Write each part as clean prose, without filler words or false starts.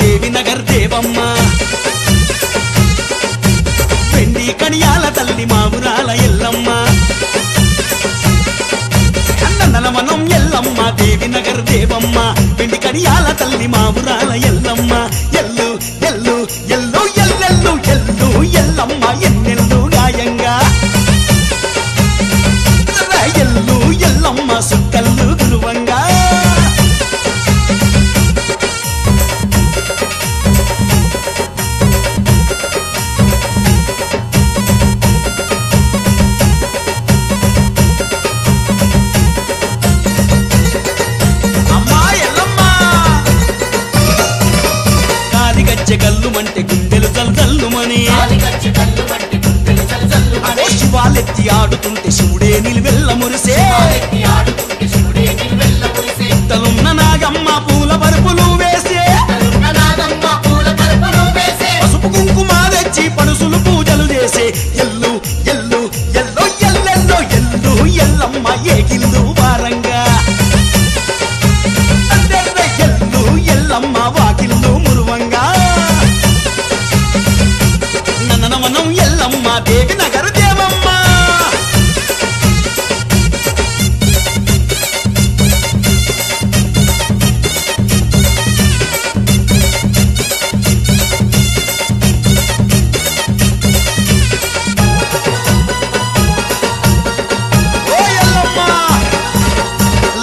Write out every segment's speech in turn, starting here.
దేవి నగర్ దేవమ్మ వెండి కడియాల తల్లి మా ఊరాల ఎల్లమ్మ నందనవనం ఎల్లమ్మ దేవి నగర్ దేవమ్మ వెండి కడియాల తల్లి మా ఊరాల ఎల్లమ్మ ఎల్లు ఎల్లు ఎల్లు ఎల్లెల్లు ఎల్లు ఎల్లమ్మ ఎన్నెల్లు గాయంగా ఎల్లు ఎల్లమ్మ సుక్కల్లు గురువంగా గల్లు మంటే గుండెలు జల్లుమని శివాలెత్తి ఆడుతుంటే శివుడే నిలువెల్ల మురిసే తలున్న నాగమ్మ పూల పరుపులు వేసే పసుపు కుంకుమ తెచ్చి పడుసులు పూజలు చేసే ఎల్లు ఎల్లు ఎల్లో ఎల్లెల్లో ఎల్లు ఎల్లమ్మ ఏగిల్లు వారంగా ఎల్లు ఎల్లమ్మ వాకిల్లు మురువంగా నందనవనం ఎల్లమ్మ దేవి నగర్ దేవమ్మ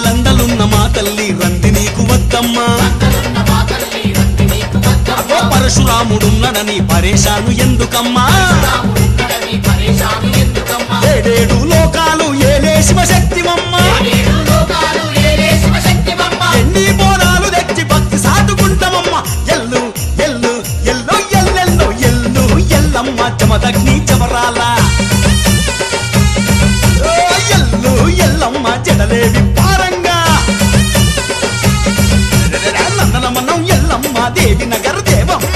లండలున్న మా తల్లి రంది నీకు వద్దమ్మా పరశురాముడున్నడని పరేషాను ఎందుకమ్మా ఏడేడు లోకాలు ఏలే శివశక్తివమ్మ ఎన్ని బోనాలు తెచ్చి భక్తి సాటుకుంటామమ్మ ఎల్లు ఎల్లు ఎల్లో ఎల్లెల్లో ఎల్లు ఎల్లమ్మ జమదగ్ని జవరాల ఎల్లు ఎల్లమ్మ జడలేవి పారంగా నందనవనం ఎల్లమ్మ దేవి నగర్ దేవమ్మ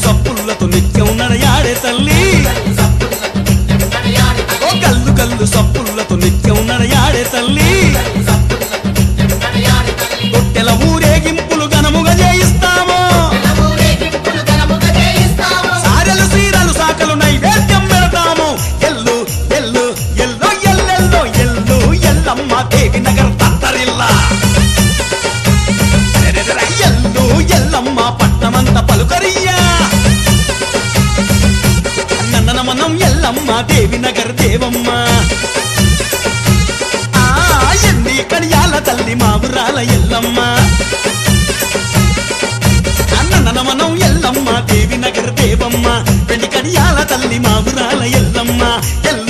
సప్పులతో నిత్యం నడయాడే తల్లి ఓ గల్లు గల్లు సప్పులతో నిత్యం నడయాడే తల్లి తొట్టెల ఊరేగింపులు ఘనముగా చేయిస్తాము సారెలు సీరలు సాకలు నైవేద్యం పెడతాము ఎల్లు ఎల్లు ఎల్లో ఎల్లెల్లో ఎల్లు ఎల్లమ్మ దేవి నగర్ తత్తరిల్లా ఎల్లు ఎల్లమ్మ పట్నమంత పలుకరియా నందనవనం ఎల్లమ్మ దేవి నగర్ దేవమ్మ ఎన్ని కడియాల తల్లి మా ఊరాల ఎల్లమ్మ నందనవనం ఎల్లమ్మ దేవి నగర్ దేవమ్మ వెండి కడియాల తల్లి మా ఊరాల ఎల్లమ్మ ఎల్లు